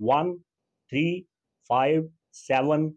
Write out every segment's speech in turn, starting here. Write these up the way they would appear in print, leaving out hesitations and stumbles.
1 3 5 7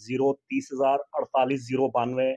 030,048,092,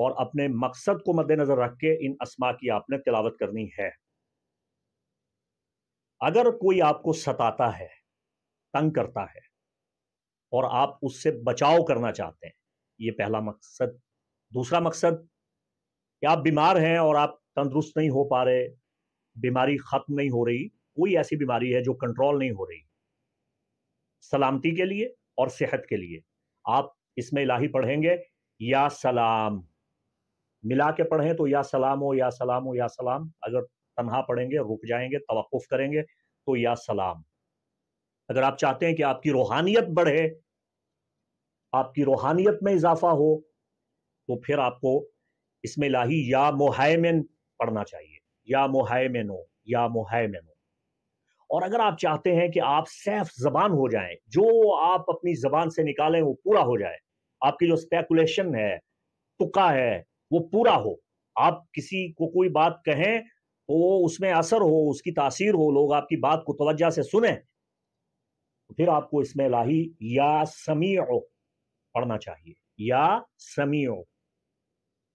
اور اپنے مقصد کو مد نظر رکھ کے ان اسما کی آپ نے تلاوت کرنی ہے۔ اگر کوئی آپ کو ستاتا ہے، تنگ کرتا ہے اور آپ اس سے بچاؤ کرنا چاہتے ہیں، یہ پہلا مقصد۔ دوسرا مقصد کہ آپ بیمار ہیں اور آپ تندرست نہیں ہو پا رہے، بیماری ختم نہیں ہو رہی، کوئی ایسی بیماری ہے جو کنٹرول نہیں ہو رہی، سلامتی کے لیے اور صحت کے لیے آپ اسم الہی پڑھیں گے یا سلام، ملا کے پڑھیں تو یا سلام ہو یا سلام ہو یا سلام، اگر تنہا پڑھیں گے رک جائیں گے توقف کریں گے تو یا سلام۔ اگر آپ چاہتے ہیں کہ آپ کی روحانیت بڑھے، آپ کی روحانیت میں اضافہ ہو، تو پھر آپ کو اسم الہی یا مہیمن پڑھنا چاہیے، یا مہیمن ہو یا مہیمن ہو۔ اور اگر آپ چاہتے ہیں کہ آپ صیف زبان ہو جائیں، جو آپ اپنی زبان سے نکالیں وہ پورا ہو جائے، آپ کی جو اسپیکولیشن ہے، تقا ہے، وہ پورا ہو، آپ کسی کو کوئی بات کہیں تو وہ اس میں اثر ہو، اس کی تاثیر ہو، لوگ آپ کی بات کو توجہ سے سنیں، پھر آپ کو اسم الہی یا سمیع پڑھنا چاہیے، یا سمیع۔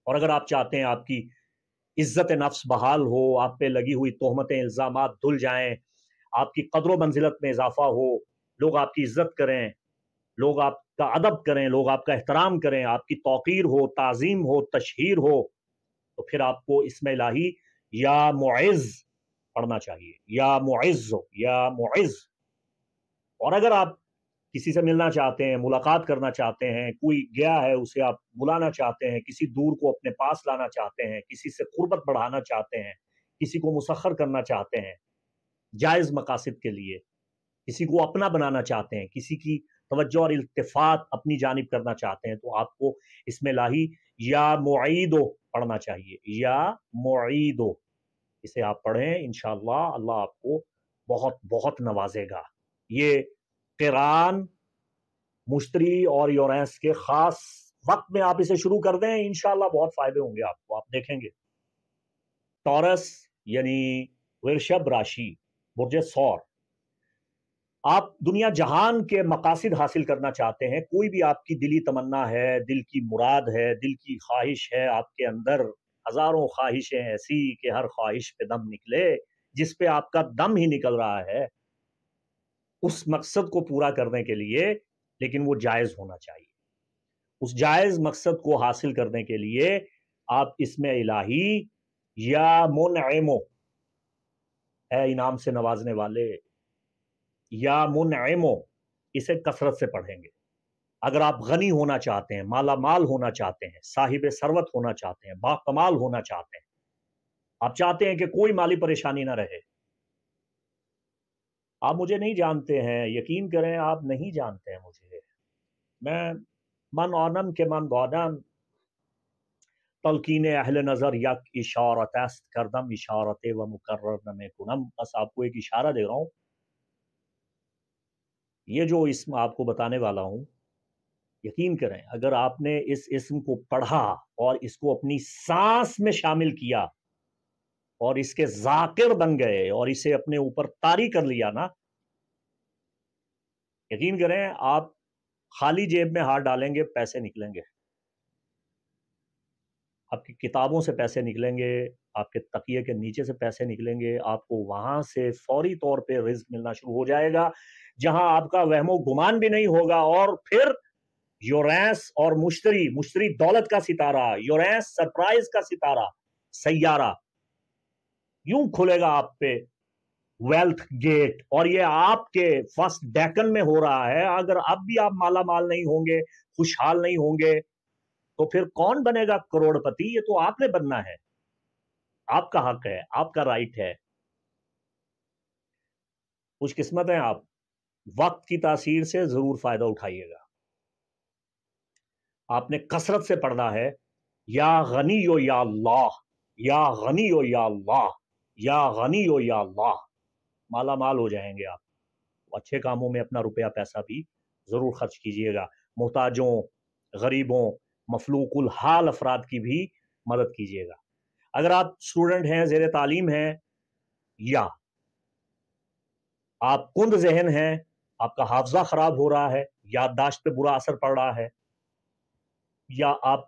اور اگر آپ چاہتے ہیں آپ کی عزت نفس بحال ہو، آپ پہ لگی ہوئی تہمتیں الزامات دھل جائیں، آپ کی قدر و منزلت میں اضافہ ہو، لوگ آپ کی عزت کریں، لوگ آپ کا ادب کریں، لوگ آپ کا احترام کریں، آپ کی توقیر ہو، تعظیم ہو، تشہیر ہو، تو پھر آپ کو اسم الہی یا معز پڑھنا چاہیے، یا معز یا معز۔ اور اگر آپ کسی سے ملنا چاہتے ہیں، ملاقات کرنا چاہتے ہیں، کوئی گیا ہے اسے آپ بلانا چاہتے ہیں، کسی دور کو اپنے پاس لانا چاہتے ہیں، کسی سے قربت بڑھانا چاہتے ہیں، کسی کو مسخر کرنا چاہتے ہیں جائز مقاصد کے لیے، کسی کو اپنا بنانا چاہتے ہیں، کسی کی توجہ اور التفات اپنی جانب کرنا چاہتے ہیں، تو آپ کو اسم الہی یا معیدو پڑھنا چاہیے، یا معیدو۔ اسے آپ پڑھیں، انشاءاللہ اللہ آپ کو بہت بہت نوازے گا۔ یہ قرآن مشتری اور یورینس کے خاص وقت میں آپ اسے شروع کر دیں، انشاءاللہ بہت فائدے ہوں گے آپ کو، آپ دیکھیں گے۔ ٹورس یعنی ورشب راشی، برج ثور، آپ دنیا جہان کے مقاصد حاصل کرنا چاہتے ہیں، کوئی بھی آپ کی دلی تمنا ہے، دل کی مراد ہے، دل کی خواہش ہے، آپ کے اندر ہزاروں خواہشیں ایسی کہ ہر خواہش پہ دم نکلے، جس پہ آپ کا دم ہی نکل رہا ہے، اس مقصد کو پورا کرنے کے لیے، لیکن وہ جائز ہونا چاہیے۔ اس جائز مقصد کو حاصل کرنے کے لیے آپ اسم الہی یا منعمو، اے انعام سے نوازنے والے، یا منعمو، اسے کثرت سے پڑھیں گے۔ اگر آپ غنی ہونا چاہتے ہیں، مالا مال ہونا چاہتے ہیں، صاحب ثروت ہونا چاہتے ہیں، با کمال ہونا چاہتے ہیں، آپ چاہتے ہیں کہ کوئی مالی پریشانی نہ رہے، آپ مجھے نہیں جانتے ہیں، یقین کریں آپ نہیں جانتے ہیں مجھے، میں من آنم کے من گادم، تلقین اہل نظر یک اشارت است کردم اشارت و مکرر نمی کنم۔ بس آپ کو ایک اشارہ دے رہا ہوں، یہ جو اسم آپ کو بتانے والا ہوں، یقین کریں اگر آپ نے اس اسم کو پڑھا اور اس کو اپنی سانس میں شامل کیا اور اس کے ذاکر بن گئے اور اسے اپنے اوپر طاری کر لیا نا، یقین کریں آپ خالی جیب میں ہاتھ ڈالیں گے پیسے نکلیں گے، آپ کی کتابوں سے پیسے نکلیں گے، آپ کے تکیے کے نیچے سے پیسے نکلیں گے، آپ کو وہاں سے فوری طور پہ رزق ملنا شروع ہو جائے گا جہاں آپ کا وہم و گمان بھی نہیں ہوگا۔ اور پھر یورینس اور مشتری دولت کا ستارہ، یورینس سرپرائز کا ستارہ، سیارہ یوں کھلے گا آپ پہ ویلتھ گیٹ، اور یہ آپ کے فرسٹ ڈیکن میں ہو رہا ہے۔ اگر اب بھی آپ مالا مال نہیں ہوں گے، خوشحال نہیں ہوں گے، تو پھر کون بنے گا کروڑ پتی؟ یہ تو آپ نے بننا ہے، آپ کا حق ہے، آپ کا رائٹ ہے۔ خوش قسمت ہیں آپ، وقت کی تاثیر سے ضرور فائدہ اٹھائیے گا۔ آپ نے کثرت سے پڑھنا ہے، یا غنی یا اللہ، یا غنی یا اللہ، یا غنی یا اللہ، مالا مال ہو جائیں گے آپ۔ اچھے کاموں میں اپنا روپیہ پیسہ بھی ضرور خرچ کیجئے گا، محتاجوں، غریبوں، مفلوق الحال افراد کی بھی مدد کیجئے گا۔ اگر آپ اسٹوڈنٹ ہیں، زیر تعلیم ہیں، یا آپ کند ذہن ہیں، آپ کا حافظہ خراب ہو رہا ہے، یادداشت پہ برا اثر پڑ رہا ہے، یا آپ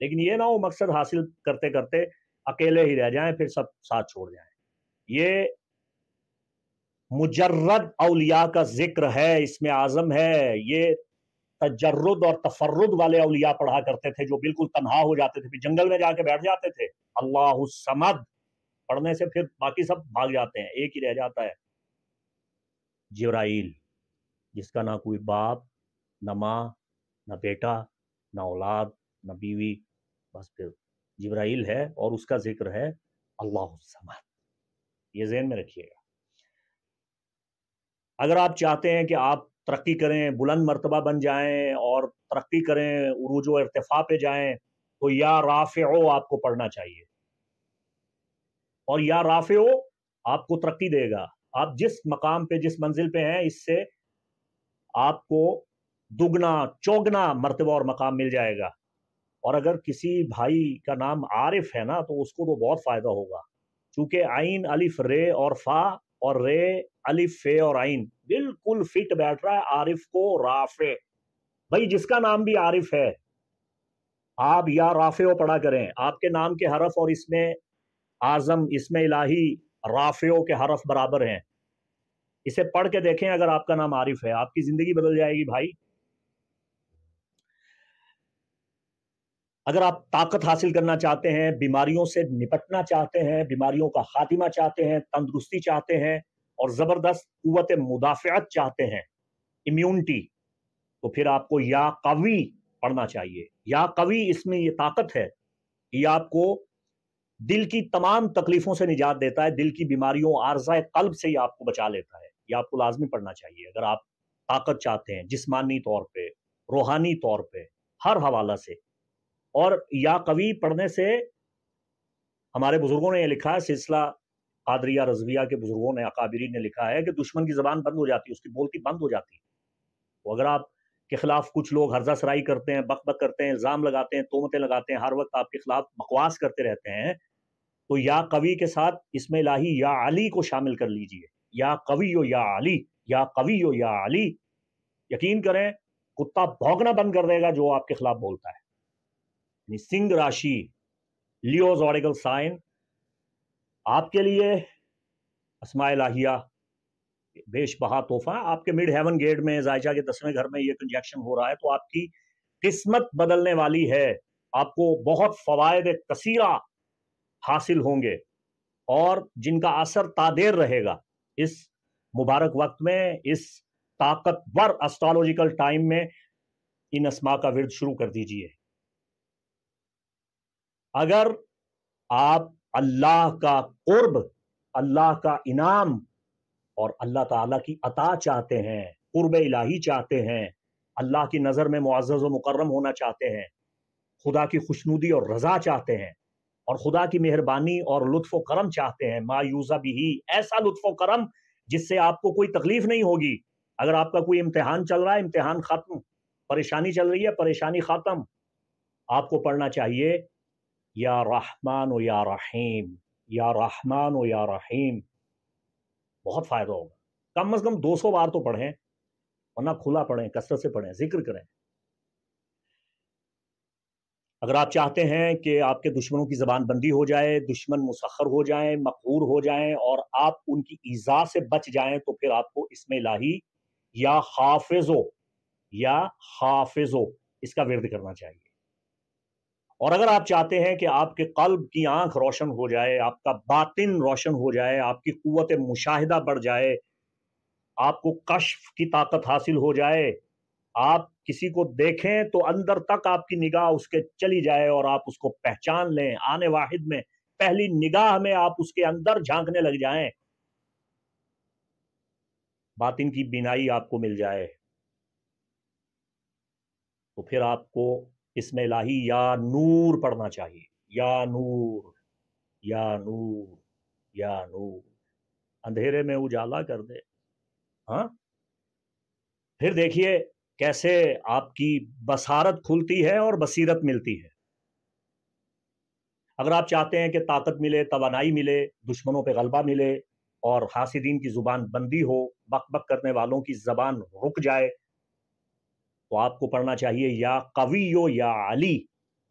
لیکن یہ نہ ہو مقصد حاصل کرتے کرتے اکیلے ہی رہ جائیں، پھر سب ساتھ چھوڑ جائیں۔ یہ مجرد اولیاء کا ذکر ہے، اس میں اعظم ہے۔ یہ تجرد اور تفرد والے اولیاء پڑھا کرتے تھے جو بالکل تنہا ہو جاتے تھے، پھر جنگل میں جا کے بیٹھ جاتے تھے، اللہ الصمد پڑھنے سے پھر باقی سب بھاگ جاتے ہیں، ایک ہی رہ جاتا ہے، جبرائیل، جس کا نہ کوئی باپ، نہ ماں، نہ بیٹا، نہ اولاد، نہ بیوی، بس پھر جبرائیل ہے اور اس کا ذکر ہے اللہ الصمد۔ یہ ذہن میں رکھیے گا۔ اگر آپ چاہتے ہیں کہ آپ ترقی کریں، بلند مرتبہ بن جائیں اور ترقی کریں، عروج و ارتفاع پہ جائیں، تو یا رافعو آپ کو پڑھنا چاہیے، اور یا رافعو آپ کو ترقی دے گا۔ آپ جس مقام پہ، جس منزل پہ ہیں، اس سے آپ کو دگنا چوگنا مرتبہ اور مقام مل جائے گا۔ اور اگر کسی بھائی کا نام عارف ہے نا، تو اس کو تو بہت فائدہ ہوگا، چونکہ عین الف رے اور فا اور رے الف فے اور عین بالکل فٹ بیٹھ رہا ہے عارف کو رافع۔ بھائی جس کا نام بھی عارف ہے، آپ یا رافع پڑھا کریں، آپ کے نام کے حرف اور اس میں اعظم، اس میں الہی رافعوں کے حرف برابر ہیں۔ اسے پڑھ کے دیکھیں، اگر آپ کا نام عارف ہے، آپ کی زندگی بدل جائے گی بھائی۔ اگر آپ طاقت حاصل کرنا چاہتے ہیں، بیماریوں سے نپٹنا چاہتے ہیں، بیماریوں کا خاتمہ چاہتے ہیں، تندرستی چاہتے ہیں، اور زبردست قوت مدافعت چاہتے ہیں، امیونٹی، تو پھر آپ کو یا قوی پڑھنا چاہیے۔ یا قوی، اس میں یہ طاقت ہے، یہ آپ کو دل کی تمام تکلیفوں سے نجات دیتا ہے، دل کی بیماریوں، عارضہ قلب سے یہ آپ کو بچا لیتا ہے۔ یہ آپ کو لازمی پڑھنا چاہیے اگر آپ طاقت چاہتے ہیں، جسمانی طور پہ، روحانی طور پہ، ہر حوالہ سے۔ اور یا قوی پڑھنے سے ہمارے بزرگوں نے یہ لکھا ہے، سلسلہ قادریہ رضویہ کے بزرگوں نے، اکابرین نے لکھا ہے کہ دشمن کی زبان بند ہو جاتی ہے، اس کی بولتی بند ہو جاتی ہے۔ تو اگر آپ کے خلاف کچھ لوگ ہرزہ سرائی کرتے ہیں، بک بک کرتے ہیں، الزام لگاتے ہیں، تہمتیں لگاتے ہیں، ہر وقت آپ کے خلاف بکواس کرتے رہتے ہیں، تو یا قوی کے ساتھ اس میں الہی یا علی کو شامل کر لیجئے۔ یا قوی و یا علی، یا قوی و یا علی، یقین کریں کتا بھونکنا بند کر دے گا جو آپ کے خلاف بولتا ہے۔ یعنی سنگھ راشی، لیو زوڈیگل سائن، آپ کے لیے اسماء الہیہ بیش بہا تحفہ۔ آپ کے مڈ ہیون گیٹ میں، زائچہ کے 10ویں گھر میں یہ کنجیکشن ہو رہا ہے، تو آپ کی قسمت بدلنے والی ہے، آپ کو بہت فوائد کثیرہ حاصل ہوں گے، اور جن کا اثر تادیر رہے گا اس مبارک وقت میں، اس طاقتور اسٹرالوجیکل ٹائم میں۔ ان اسماء کا ورد شروع کر دیجئے۔ اگر آپ اللہ کا قرب، اللہ کا انعام اور اللہ تعالیٰ کی عطا چاہتے ہیں، قرب الہی چاہتے ہیں، اللہ کی نظر میں معزز و مکرم ہونا چاہتے ہیں، خدا کی خوشنودی اور رضا چاہتے ہیں، اور خدا کی مہربانی اور لطف و کرم چاہتے ہیں، ما یوزا بھی، ایسا لطف و کرم جس سے آپ کو کوئی تکلیف نہیں ہوگی۔ اگر آپ کا کوئی امتحان چل رہا ہے، امتحان ختم، پریشانی چل رہی ہے، پریشانی ختم، آپ کو پڑھنا چاہیے یا رحمان و یا رحیم، یا رحمان و یا رحیم، بہت فائدہ ہوگا۔ کم از کم 200 بار تو پڑھیں، ورنہ کھلا پڑھیں، کثرت سے پڑھیں، ذکر کریں۔ اگر آپ چاہتے ہیں کہ آپ کے دشمنوں کی زبان بندی ہو جائے، دشمن مسخر ہو جائیں، مقہور ہو جائیں، اور آپ ان کی ایذا سے بچ جائیں، تو پھر آپ کو اسم الہی یا حافظو، یا حافظو، اس کا ورد کرنا چاہیے۔ اور اگر آپ چاہتے ہیں کہ آپ کے قلب کی آنکھ روشن ہو جائے، آپ کا باطن روشن ہو جائے، آپ کی قوت مشاہدہ بڑھ جائے، آپ کو کشف کی طاقت حاصل ہو جائے، آپ کسی کو دیکھیں تو اندر تک آپ کی نگاہ اس کے چلی جائے اور آپ اس کو پہچان لیں، آنے واحد میں پہلی نگاہ میں آپ اس کے اندر جھانکنے لگ جائیں، باطن کی بینائی آپ کو مل جائے، تو پھر آپ کو اسم الہی یا نور پڑھنا چاہیے۔ یا نور، یا نور، یا نور، اندھیرے میں اجالا کر دے۔ ہاں، پھر دیکھیے کیسے آپ کی بصارت کھلتی ہے اور بصیرت ملتی ہے۔ اگر آپ چاہتے ہیں کہ طاقت ملے، توانائی ملے، دشمنوں پہ غلبہ ملے، اور حاسدین کی زبان بندی ہو، بک بک کرنے والوں کی زبان رک جائے، تو آپ کو پڑھنا چاہیے یا قوی یا علی،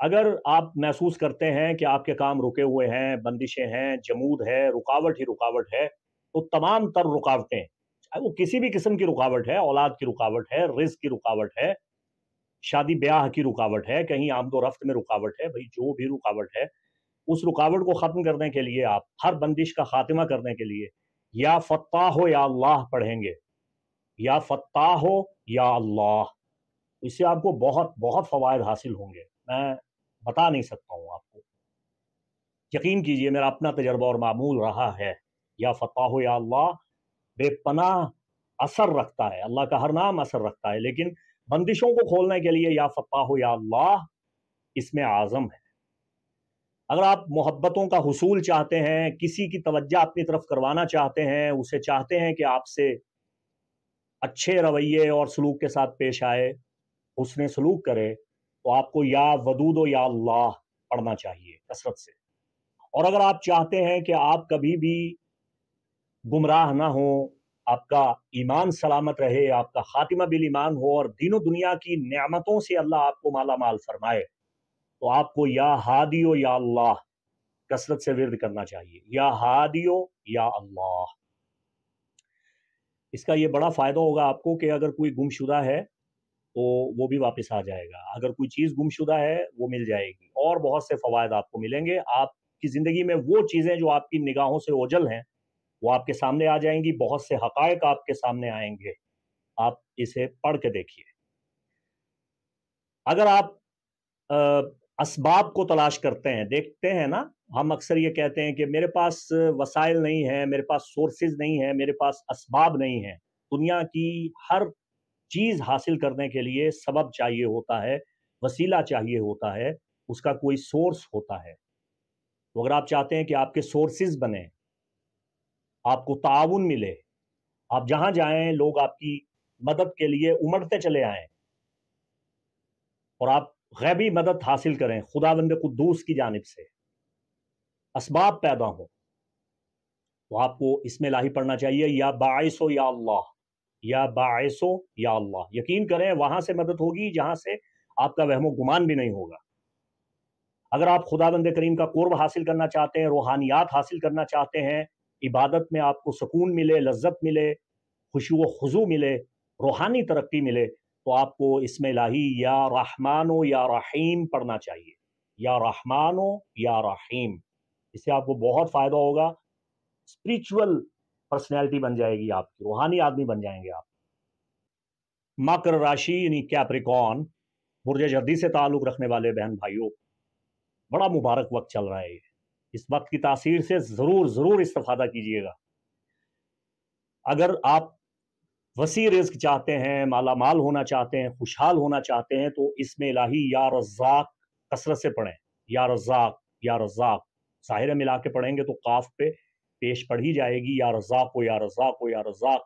اگر آپ محسوس کرتے ہیں کہ آپ کے کام رکے ہوئے ہیں، بندشیں ہیں، جمود ہے، رکاوٹ ہی رکاوٹ ہے، تو تمام تر رکاوٹیں، چاہے وہ کسی بھی قسم کی رکاوٹ ہے، اولاد کی رکاوٹ ہے، رزق کی رکاوٹ ہے، شادی بیاہ کی رکاوٹ ہے، کہیں آمد و رفت میں رکاوٹ ہے، بھئی جو بھی رکاوٹ ہے، اس رکاوٹ کو ختم کرنے کے لیے آپ ہر بندش کا خاتمہ کرنے کے لیے یا فتاح یا اللہ پڑھیں گے، یا فتاح یا اللہ، اس سے آپ کو بہت بہت فوائد حاصل ہوں گے، میں بتا نہیں سکتا ہوں آپ کو، یقین کیجئے میرا اپنا تجربہ اور معمول رہا ہے۔ یا فتاح یا اللہ بے پناہ اثر رکھتا ہے، اللہ کا ہر نام اثر رکھتا ہے، لیکن بندشوں کو کھولنے کے لیے یا فتاح یا اللہ اس میں اعظم ہے۔ اگر آپ محبتوں کا حصول چاہتے ہیں، کسی کی توجہ اپنی طرف کروانا چاہتے ہیں، اسے چاہتے ہیں کہ آپ سے اچھے رویے اور سلوک کے ساتھ پیش آئے، حسن سلوک کرے، تو آپ کو یا ودود و یا اللہ پڑھنا چاہیے کثرت سے۔ اور اگر آپ چاہتے ہیں کہ آپ کبھی بھی گمراہ نہ ہوں، آپ کا ایمان سلامت رہے، آپ کا خاتمہ بالایمان ہو اور دین و دنیا کی نعمتوں سے اللہ آپ کو مالا مال فرمائے، تو آپ کو یا ہادیو یا اللہ کثرت سے ورد کرنا چاہیے، یا ہادیو یا اللہ۔ اس کا یہ بڑا فائدہ ہوگا آپ کو کہ اگر کوئی گم شدہ ہے تو وہ بھی واپس آ جائے گا، اگر کوئی چیز گم شدہ ہے وہ مل جائے گی، اور بہت سے فوائد آپ کو ملیں گے۔ آپ کی زندگی میں وہ چیزیں جو آپ کی نگاہوں سے اوجھل ہیں وہ آپ کے سامنے آ جائیں گی، بہت سے حقائق آپ کے سامنے آئیں گے، آپ اسے پڑھ کے دیکھیے۔ اگر آپ اسباب کو تلاش کرتے ہیں، دیکھتے ہیں نا، ہم اکثر یہ کہتے ہیں کہ میرے پاس وسائل نہیں ہیں، میرے پاس سورسز نہیں ہیں، میرے پاس اسباب نہیں ہیں۔ دنیا کی ہر چیز حاصل کرنے کے لیے سبب چاہیے ہوتا ہے، وسیلہ چاہیے ہوتا ہے، اس کا کوئی سورس ہوتا ہے۔ تو اگر آپ چاہتے ہیں کہ آپ کے سورسز بنیں، آپ کو تعاون ملے، آپ جہاں جائیں لوگ آپ کی مدد کے لیے امڑتے چلے آئیں، اور آپ غیبی مدد حاصل کریں خداوند قدوس کی جانب سے، اسباب پیدا ہوں، تو آپ کو اس میں الہی پڑھنا چاہیے، یا باعث یا اللہ، یا باعث یا اللہ۔ یقین کریں وہاں سے مدد ہوگی جہاں سے آپ کا وہم و گمان بھی نہیں ہوگا۔ اگر آپ خداوند کریم کا قرب حاصل کرنا چاہتے ہیں، روحانیات حاصل کرنا چاہتے ہیں، عبادت میں آپ کو سکون ملے، لذت ملے، خشوع و خضوع ملے، روحانی ترقی ملے، تو آپ کو اسم الہی یا رحمان و یا رحیم پڑھنا چاہیے، یا رحمان و یا رحیم۔ اس سے آپ کو بہت فائدہ ہوگا، اسپریچول پرسنالٹی بن جائے گی، آپ کی روحانی آدمی بن جائیں گے آپ۔ مکر راشی یعنی کیپریکون، برج جدی سے تعلق رکھنے والے بہن بھائیوں، بڑا مبارک وقت چل رہا ہے یہ، اس وقت کی تاثیر سے ضرور ضرور استفادہ کیجئے گا۔ اگر آپ وسیع رزق چاہتے ہیں، مالا مال ہونا چاہتے ہیں، خوشحال ہونا چاہتے ہیں، تو اسم الہی یا رزاق کثرت سے پڑھیں، یا رزاق یا رزاق، ظاہر ملا کے پڑھیں گے تو قاف پہ پیش پڑھی جائے گی، یا رزاق ہو یا رزاق ہو یا رزاق،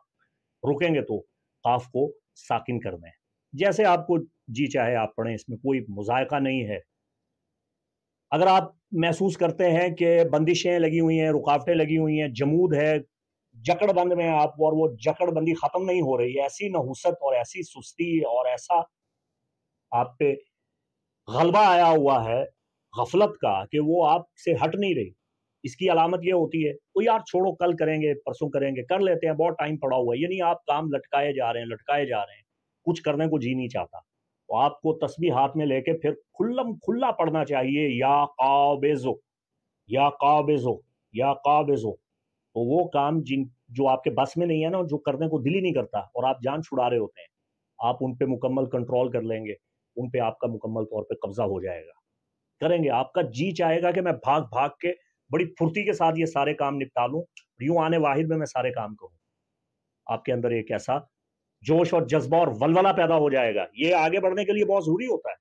رکیں گے تو قاف کو ساکن کر دیں، جیسے آپ کو جی چاہے آپ پڑھیں، اس میں کوئی مذائقہ نہیں ہے۔ اگر آپ محسوس کرتے ہیں کہ بندشیں لگی ہوئی ہیں، رکاوٹیں لگی ہوئی ہیں، جمود ہے، جکڑ بند میں آپ، اور وہ جکڑ بندی ختم نہیں ہو رہی ہے، ایسی نحوست اور ایسی سستی اور ایسا آپ پہ غلبہ آیا ہوا ہے غفلت کا کہ وہ آپ سے ہٹ نہیں رہی، اس کی علامت یہ ہوتی ہے تو یار چھوڑو، کل کریں گے، پرسوں کریں گے، کر لیتے ہیں، بہت ٹائم پڑا ہوا ہے، یعنی آپ کام لٹکائے جا رہے ہیں، کچھ کرنے کو جی نہیں چاہتا، تو آپ کو تسبیح ہاتھ میں لے کے پھر کھلم کھلا پڑھنا چاہیے، یا قابضو یا قابضو یا قابضو، تو وہ کام جو آپ کے بس میں نہیں ہے نا، جو کرنے کو دل ہی نہیں کرتا اور آپ جان چھڑا رہے ہوتے ہیں، آپ ان پہ مکمل کنٹرول کر لیں گے، ان پہ آپ کا مکمل طور پہ قبضہ ہو جائے گا، کریں گے، آپ کا جی چاہے گا کہ میں بھاگ بھاگ کے بڑی پھرتی کے ساتھ یہ سارے کام نپٹا لوں، یوں آنے واحد میں سارے کام کروں، آپ کے اندر ایک ایسا جوش اور جذبہ اور ولولہ پیدا ہو جائے گا، یہ آگے بڑھنے کے لیے بہت ضروری ہوتا ہے،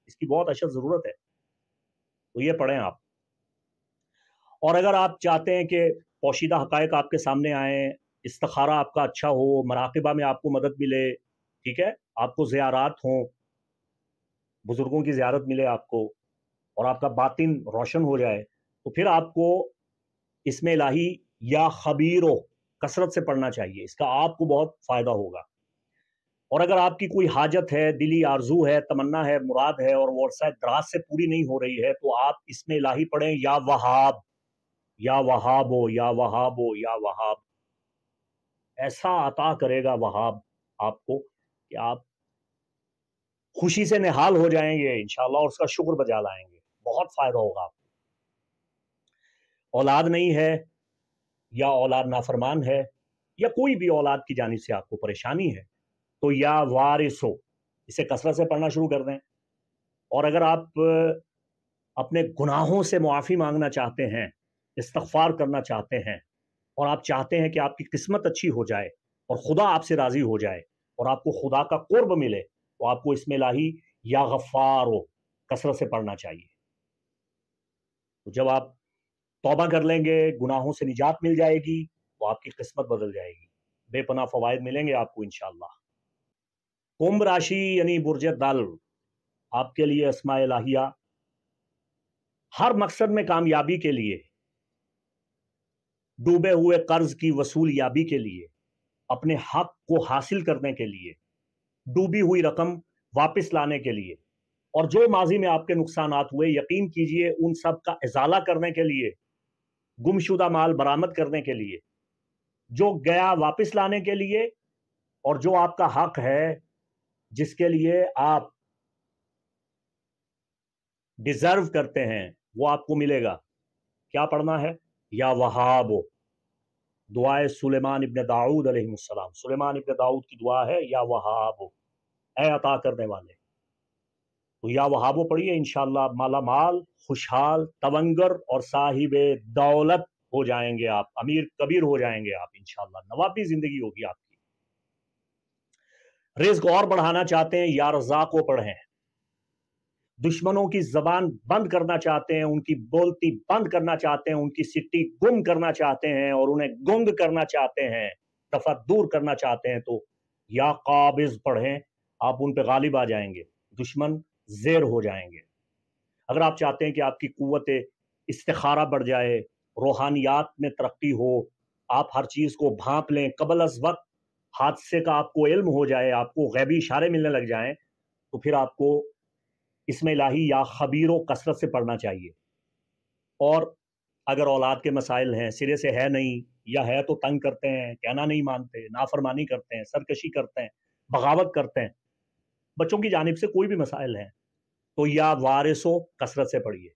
اس کی بہت اشد ضرورت ہے، تو یہ پڑھیں آپ۔ اور اگر آپ چاہتے ہیں کہ پوشیدہ حقائق آپ کے سامنے آئیں، استخارہ آپ کا اچھا ہو، مراقبہ میں آپ کو مدد ملے، ٹھیک ہے، آپ کو زیارات ہوں، بزرگوں کی زیارت ملے آپ کو، اور آپ کا باطن روشن ہو جائے، تو پھر آپ کو اسم الہی یا خبیرو کثرت سے پڑھنا چاہیے، اس کا آپ کو بہت فائدہ ہوگا۔ اور اگر آپ کی کوئی حاجت ہے، دلی آرزو ہے، تمنا ہے، مراد ہے اور وہ عرصہ دراز سے پوری نہیں ہو رہی ہے، تو آپ اس میں الہی پڑھیں یا وہاب، یا وہاب ہو، یا وہاب ہو، یا وہاب۔ ایسا عطا کرے گا وہاب آپ کو کہ آپ خوشی سے نہال ہو جائیں گے انشاءاللہ، اور اس کا شکر بجا لائیں گے، بہت فائدہ ہوگا آپ کو۔ اولاد نہیں ہے، یا اولاد نافرمان ہے، یا کوئی بھی اولاد کی جانب سے آپ کو پریشانی ہے، تو یا وارث ہو، اسے کثرت سے پڑھنا شروع کر دیں۔ اور اگر آپ اپنے گناہوں سے معافی مانگنا چاہتے ہیں، استغفار کرنا چاہتے ہیں، اور آپ چاہتے ہیں کہ آپ کی قسمت اچھی ہو جائے اور خدا آپ سے راضی ہو جائے اور آپ کو خدا کا قرب ملے، تو آپ کو اسم الہی یا غفار ہو کثرت سے پڑھنا چاہیے۔ تو جب آپ توبہ کر لیں گے، گناہوں سے نجات مل جائے گی، تو آپ کی قسمت بدل جائے گی، بے پناہ فوائد ملیں گے آپ کو انشاءاللہ۔ کمبھ راشی یعنی برج دل، آپ کے لیے اسماء الہیہ ہر مقصد میں کامیابی کے لیے، ڈوبے ہوئے قرض کی وصول یابی کے لیے، اپنے حق کو حاصل کرنے کے لیے، ڈوبی ہوئی رقم واپس لانے کے لیے، اور جو ماضی میں آپ کے نقصانات ہوئے یقین کیجئے ان سب کا ازالہ کرنے کے لیے، گمشدہ مال برآمد کرنے کے لیے، جو گیا واپس لانے کے لیے، اور جو آپ کا حق ہے جس کے لیے آپ ڈیزرو کرتے ہیں وہ آپ کو ملے گا۔ کیا پڑھنا ہے؟ یا وہاب، دعائے سلیمان ابن داؤد علیہ السلام، سلیمان ابن داؤد کی دعا ہے یا وہاب، اے عطا کرنے والے۔ تو یا وہابو پڑھیے، انشاءاللہ مالا مال، خوشحال، تونگر اور صاحب دولت ہو جائیں گے آپ، امیر کبیر ہو جائیں گے آپ انشاءاللہ، نوابی زندگی ہوگی آپ کی۔ رزق اور بڑھانا چاہتے ہیں، یا رزاق کو پڑھیں۔ دشمنوں کی زبان بند کرنا چاہتے ہیں، ان کی بولتی بند کرنا چاہتے ہیں، ان کی سٹی گم کرنا چاہتے ہیں اور انہیں گنگ کرنا چاہتے ہیں، دفع دور کرنا چاہتے ہیں، تو یا قابض پڑھیں، آپ ان پہ غالب آ جائیں گے، دشمن زیر ہو جائیں گے۔ اگر آپ چاہتے ہیں کہ آپ کی قوت استخارہ بڑھ جائے، روحانیات میں ترقی ہو، آپ ہر چیز کو بھانپ لیں، قبل از وقت حادثے کا آپ کو علم ہو جائے، آپ کو غیبی اشارے ملنے لگ جائیں، تو پھر آپ کو اسم الہی یا خبیر و کثرت سے پڑھنا چاہیے۔ اور اگر اولاد کے مسائل ہیں، سرے سے ہے نہیں، یا ہے تو تنگ کرتے ہیں، کہنا نہیں مانتے، نافرمانی کرتے ہیں، سرکشی کرتے ہیں، بغاوت کرتے ہیں، بچوں کی جانب سے کوئی بھی مسائل ہیں، تو یا وارث و کثرت سے پڑھیے۔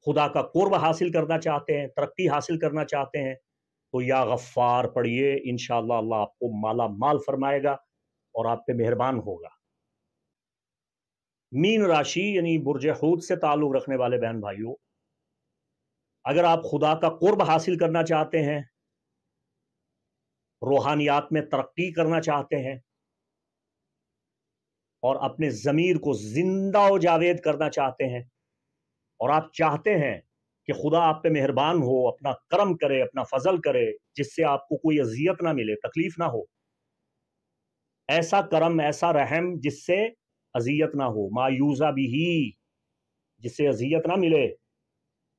خدا کا قرب حاصل کرنا چاہتے ہیں، ترقی حاصل کرنا چاہتے ہیں، تو یا غفار پڑھیے، انشاءاللہ اللہ آپ کو مالا مال فرمائے گا اور آپ پہ مہربان ہوگا۔ مین راشی یعنی برج حوت سے تعلق رکھنے والے بہن بھائیوں، اگر آپ خدا کا قرب حاصل کرنا چاہتے ہیں، روحانیات میں ترقی کرنا چاہتے ہیں، اور اپنے ضمیر کو زندہ و جاوید کرنا چاہتے ہیں، اور آپ چاہتے ہیں کہ خدا آپ پہ مہربان ہو، اپنا کرم کرے، اپنا فضل کرے، جس سے آپ کو کوئی اذیت نہ ملے، تکلیف نہ ہو، ایسا کرم، ایسا رحم جس سے اذیت نہ ہو، ما یوزا بھی، جس سے اذیت نہ ملے،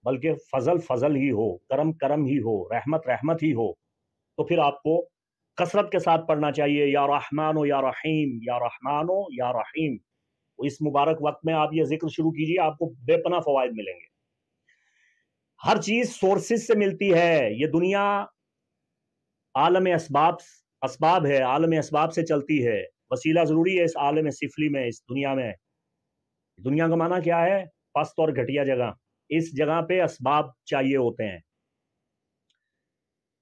بلکہ فضل فضل ہی ہو، کرم کرم ہی ہو، رحمت رحمت ہی ہو، تو پھر آپ کو کثرت کے ساتھ پڑھنا چاہیے یا رحمان و یا رحیم، یا رحمان و یا رحیم۔ اس مبارک وقت میں آپ یہ ذکر شروع کیجئے، آپ کو بے پناہ فوائد ملیں گے۔ ہر چیز سورسز سے ملتی ہے، یہ دنیا عالم اسباب ہے، عالم اسباب سے چلتی ہے، وسیلہ ضروری ہے اس عالم سفلی میں، اس دنیا میں۔ دنیا کا معنی کیا ہے؟ پست اور گھٹیا جگہ، اس جگہ پہ اسباب چاہیے ہوتے ہیں،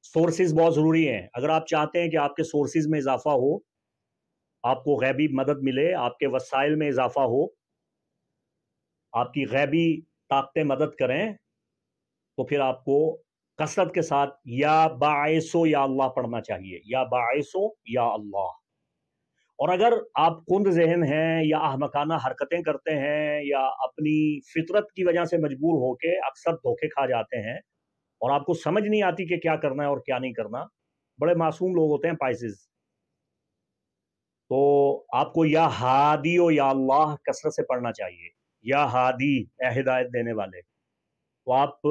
سورسز بہت ضروری ہیں۔ اگر آپ چاہتے ہیں کہ آپ کے سورسز میں اضافہ ہو، آپ کو غیبی مدد ملے، آپ کے وسائل میں اضافہ ہو، آپ کی غیبی طاقتیں مدد کریں، تو پھر آپ کو کثرت کے ساتھ یا باعثو یا اللہ پڑھنا چاہیے، یا باعثو یا اللہ۔ اور اگر آپ کند ذہن ہیں یا احمقانہ حرکتیں کرتے ہیں یا اپنی فطرت کی وجہ سے مجبور ہو کے اکثر دھوکے کھا جاتے ہیں اور آپ کو سمجھ نہیں آتی کہ کیا کرنا ہے اور کیا نہیں کرنا، بڑے معصوم لوگ ہوتے ہیں پائسز، تو آپ کو یا ہادی و یا اللہ کثرت سے پڑھنا چاہیے، یا ہادی، اے ہدایت دینے والے، تو آپ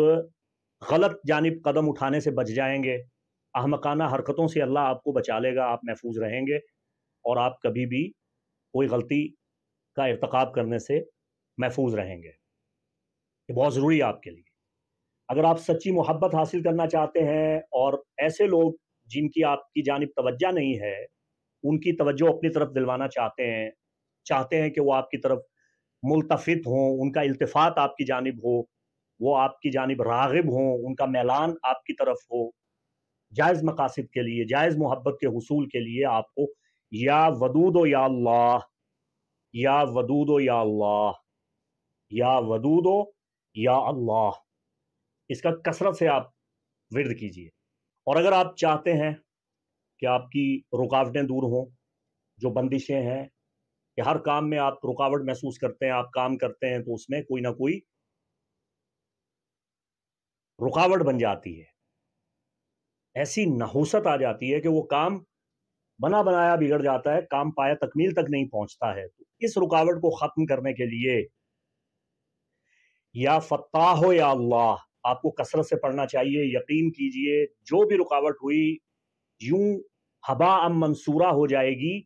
غلط جانب قدم اٹھانے سے بچ جائیں گے، احمقانہ حرکتوں سے اللہ آپ کو بچا لے گا، آپ محفوظ رہیں گے۔ اور آپ کبھی بھی کوئی غلطی کا ارتکاب کرنے سے محفوظ رہیں گے. یہ بہت ضروری ہے آپ کے لیے. اگر آپ سچی محبت حاصل کرنا چاہتے ہیں اور ایسے لوگ جن کی آپ کی جانب توجہ نہیں ہے ان کی توجہ اپنی طرف دلوانا چاہتے ہیں کہ وہ آپ کی طرف ملتفت ہوں، ان کا التفات آپ کی جانب ہو، وہ آپ کی جانب راغب ہوں، ان کا میلان آپ کی طرف ہو، جائز مقاصد کے لیے، جائز محبت کے حصول کے لیے آپ کو یا ودود و یا اللہ، یا ودود و یا اللہ، یا ودود و یا اللہ، اس کا کثرت سے آپ ورد کیجئے. اور اگر آپ چاہتے ہیں کہ آپ کی رکاوٹیں دور ہوں، جو بندشیں ہیں کہ ہر کام میں آپ رکاوٹ محسوس کرتے ہیں، آپ کام کرتے ہیں تو اس میں کوئی نہ کوئی رکاوٹ بن جاتی ہے، ایسی نحوست آ جاتی ہے کہ وہ کام بنا بنایا بگڑ جاتا ہے، کام پایا تکمیل تک نہیں پہنچتا ہے. تو اس رکاوٹ کو ختم کرنے کے لیے یا فتاح ہو یا اللہ آپ کو کثرت سے پڑھنا چاہیے. یقین کیجئے جو بھی رکاوٹ ہوئی یوں ہباء منصورہ ہو جائے گی،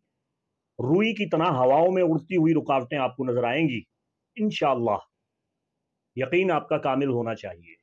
روئی کی طرح ہواؤں میں اڑتی ہوئی رکاوٹیں آپ کو نظر آئیں گی انشاءاللہ. یقین آپ کا کامل ہونا چاہیے.